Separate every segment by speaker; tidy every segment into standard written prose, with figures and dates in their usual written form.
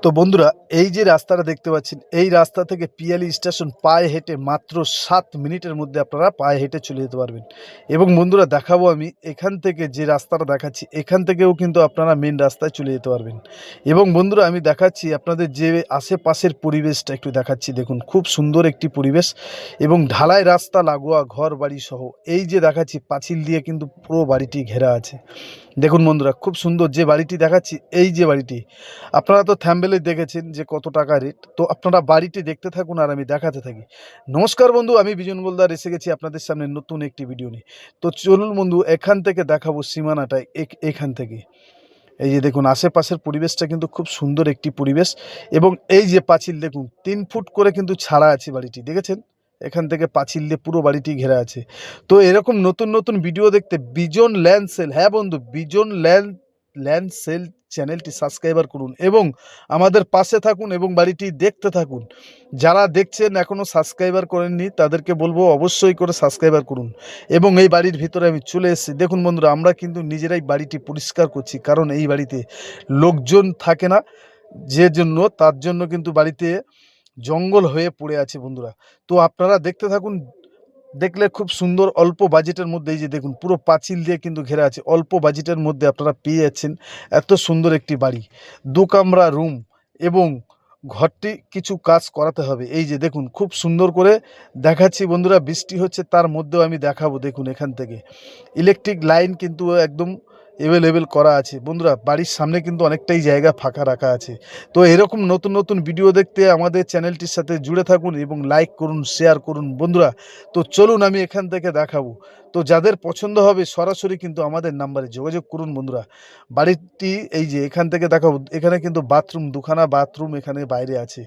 Speaker 1: তো বন্ধুরা, এই যে রাস্তাটা দেখতে পাচ্ছেন, এই রাস্তা থেকে পিয়ালি স্টেশন পায়ে হেঁটে মাত্র 7 মিনিটের মধ্যে আপনারা পায়ে হেঁটে চলে যেতে পারবেন। এবং বন্ধুরা দেখাবো আমি এখান থেকে যে রাস্তাটা দেখাচ্ছি, এখান থেকেও কিন্তু আপনারা মেন রাস্তায় চলে যেতে পারবেন। এবং বন্ধুরা আমি দেখাচ্ছি আপনাদের যে আশেপাশের পরিবেশটা একটু দেখাচ্ছি। দেখুন খুব সুন্দর একটি পরিবেশ এবং ঢালাই রাস্তা লাগোয়া ঘর বাড়ি সহ এই যে দেখাচ্ছি পাঁচিল দিয়ে কিন্তু পুরো বাড়িটি ঘেরা আছে। দেখুন বন্ধুরা খুব সুন্দর যে বাড়িটি দেখাচ্ছি, এই যে বাড়িটি আপনারা তো থ্যাম্বনেলে দেখেছেন যে কত টাকা রেট। তো আপনারা বাড়িটি দেখতে থাকুন আর আমি দেখাতে থাকি। নমস্কার বন্ধু, আমি বিজন গোলদার এসে গেছি আপনাদের সামনে নতুন একটি ভিডিও নিয়ে। তো চলুন বন্ধু, এখান থেকে দেখাবো সীমানাটায়। এখান থেকে এই যে দেখুন আশেপাশের পরিবেশটা কিন্তু খুব সুন্দর একটি পরিবেশ। এবং এই যে পাঁচিল দেখুন 3 ফুট করে কিন্তু ছাড়া আছে বাড়িটি, দেখেছেন? এখান থেকে পাঁচিল দিয়ে পুরো বাড়িটি ঘেরা আছে। তো এরকম নতুন নতুন ভিডিও দেখতে বিজন ল্যান্ড সেল, হ্যাঁ বন্ধু, বিজন ল্যান্ড সেল চ্যানেলটি সাবস্ক্রাইবার করুন এবং আমাদের পাশে থাকুন এবং বাড়িটি দেখতে থাকুন। যারা দেখছেন এখনও সাবস্ক্রাইবার করেননি তাদেরকে বলবো অবশ্যই করে সাবস্ক্রাইবার করুন। এবং এই বাড়ির ভিতরে আমি চলে এসেছি। দেখুন বন্ধুরা, আমরা কিন্তু নিজেরাই বাড়িটি পরিষ্কার করছি, কারণ এই বাড়িতে লোকজন থাকে না, যে জন্য তার জন্য কিন্তু বাড়িতে জঙ্গল হয়ে পড়ে আছে বন্ধুরা। তো আপনারা দেখতে থাকুন, দেখলে খুব সুন্দর অল্প বাজেটের মধ্যে। এই যে দেখুন পুরো পাঁচিল দিয়ে কিন্তু ঘেরা আছে, অল্প বাজেটের মধ্যে আপনারা পেয়ে যাচ্ছেন এত সুন্দর একটি বাড়ি। 2 কামরা রুম এবং ঘরটি কিছু কাজ করাতে হবে। এই যে দেখুন খুব সুন্দর করে দেখাচ্ছি বন্ধুরা, বৃষ্টি হচ্ছে তার মধ্যেও আমি দেখাবো। দেখুন এখান থেকে ইলেকট্রিক লাইন কিন্তু একদম অ্যাভেলেবেল করা আছে বন্ধুরা। বাড়ির সামনে কিন্তু অনেকটাই জায়গা ফাঁকা রাখা আছে। তো এরকম নতুন নতুন ভিডিও দেখতে আমাদের চ্যানেলটির সাথে জুড়ে থাকুন এবং লাইক করুন, শেয়ার করুন বন্ধুরা। তো চলুন আমি এখান থেকে দেখাবো। তো যাদের পছন্দ হবে সরাসরি কিন্তু আমাদের নাম্বারে যোগাযোগ করুন বন্ধুরা। বাড়িটি এই যে এখান থেকে দেখাবো, এখানে কিন্তু বাথরুম, 2খানা বাথরুম এখানে বাইরে আছে।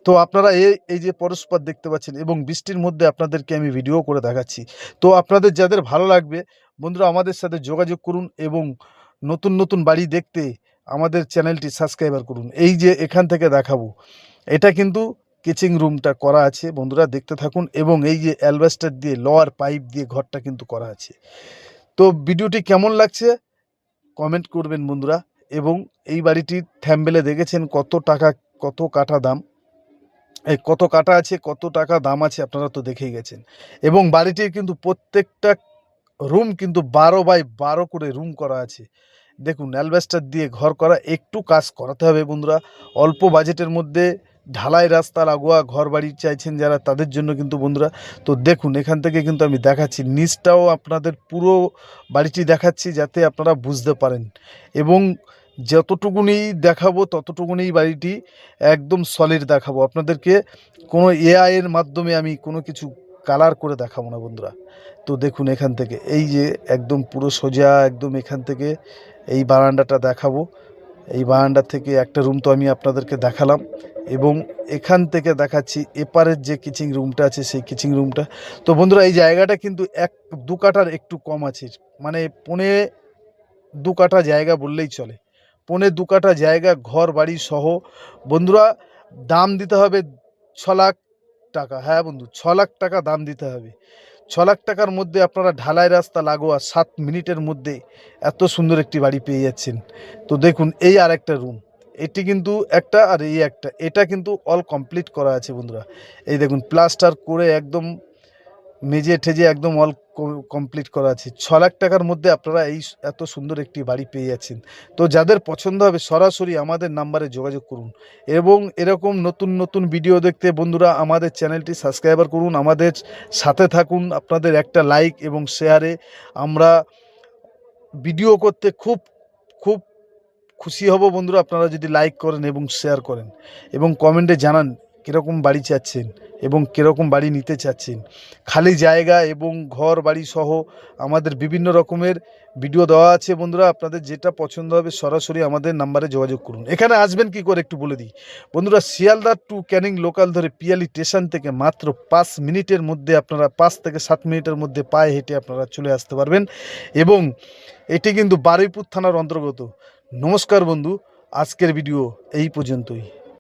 Speaker 1: তো আপনারা এই যে পরস্পর দেখতে পাচ্ছেন এবং বৃষ্টির মধ্যে আপনাদেরকে আমি ভিডিও করে দেখাচ্ছি। তো আপনাদের যাদের ভালো লাগবে বন্ধুরা আমাদের সাথে যোগাযোগ করুন এবং নতুন নতুন বাড়ি দেখতে আমাদের চ্যানেলটি সাবস্ক্রাইবার করুন। এই যে এখান থেকে দেখাবো, এটা কিন্তু কিচিং রুমটা করা আছে বন্ধুরা, দেখতে থাকুন। এবং এই যে অ্যালবেস্টার দিয়ে লোয়ার পাইপ দিয়ে ঘরটা কিন্তু করা আছে। তো ভিডিওটি কেমন লাগছে কমেন্ট করবেন বন্ধুরা। এবং এই বাড়িটির থ্যাম্বনেলে দেখেছেন কত টাকা, কত কাঠা দাম, এই কত কাঠা আছে, কত টাকা দাম আছে আপনারা তো দেখেই গেছেন। এবং বাড়িটির কিন্তু প্রত্যেকটা রুম কিন্তু 12 বাই 12 করে রুম করা আছে। দেখুন অ্যালবেস্টার দিয়ে ঘর করা, একটু কাজ করাতে হবে বন্ধুরা। অল্প বাজেটের মধ্যে ঢালাই রাস্তা লাগোয়া ঘর বাড়ি চাইছেন যারা, তাদের জন্য কিন্তু বন্ধুরা। তো দেখুন এখান থেকে কিন্তু আমি দেখাচ্ছি নিচটাও, আপনাদের পুরো বাড়িটি দেখাচ্ছি যাতে আপনারা বুঝতে পারেন। এবং যতটুকুনি দেখাবো ততটুকুনি বাড়িটি একদম সলিড দেখাবো আপনাদেরকে। কোনো এআই এর মাধ্যমে আমি কোনো কিছু কালার করে দেখাবো না বন্ধুরা। তো দেখুন এখান থেকে এই যে একদম পুরো সোজা একদম এখান থেকে এই বারান্দাটা দেখাবো। এই বারান্দা থেকে একটা রুম তো আমি আপনাদেরকে দেখালাম এবং এখান থেকে দেখাচ্ছি এপারের যে কিচিং রুমটা আছে সেই কিচিং রুমটা। তো বন্ধুরা এই জায়গাটা কিন্তু 1-2 কাঠার একটু কম আছে, মানে 2.25 কাঠা জায়গা বললেই চলে। 2.25 কাঠা জায়গা ঘর বাড়ি সহ বন্ধুরা। দাম দিতে হবে 6 লাখ টাকা। হ্যাঁ বন্ধু, 6 লাখ টাকা দাম দিতে হবে। 6 লাখ টাকার মধ্যে আপনারা ঢালাই রাস্তা লাগোয়া 7 মিনিটের মধ্যে এত সুন্দর একটি বাড়ি পেয়ে যাচ্ছেন। তো দেখুন এই আর একটা রুম, এটি কিন্তু একটা আর এই একটা, এটা কিন্তু অল কমপ্লিট করা আছে বন্ধুরা। এই দেখুন প্লাস্টার করে একদম মেঝে ঠেজে একদম অল কমপ্লিট করা আছে। 6 লাখ টাকার মধ্যে আপনারা এই এত সুন্দর একটি বাড়ি পেয়ে যাচ্ছেন। তো যাদের পছন্দ হবে সরাসরি আমাদের নাম্বারে যোগাযোগ করুন এবং এরকম নতুন নতুন ভিডিও দেখতে বন্ধুরা আমাদের চ্যানেলটি সাবস্ক্রাইবার করুন, আমাদের সাথে থাকুন। আপনাদের একটা লাইক এবং শেয়ারে আমরা ভিডিও করতে খুব খুব খুশি হব বন্ধুরা, আপনারা যদি লাইক করেন এবং শেয়ার করেন এবং কমেন্টে জানান কীরকম বাড়ি চাচ্ছেন এবং কীরকম বাড়ি নিতে চাচ্ছেন। খালি জায়গা এবং ঘর বাড়ি সহ আমাদের বিভিন্ন রকমের ভিডিও দেওয়া আছে বন্ধুরা। আপনাদের যেটা পছন্দ হবে সরাসরি আমাদের নাম্বারে যোগাযোগ করুন। এখানে আসবেন কি করে একটু বলে দিই বন্ধুরা। শিয়ালদা টু ক্যানিং লোকাল ধরে পিয়ালি স্টেশন থেকে মাত্র 5 মিনিটের মধ্যে আপনারা 5 থেকে 7 মিনিটের মধ্যে পায়ে হেঁটে আপনারা চলে আসতে পারবেন। এবং এটি কিন্তু বারুইপুর থানার অন্তর্গত। নমস্কার বন্ধু, আজকের ভিডিও এই পর্যন্তই।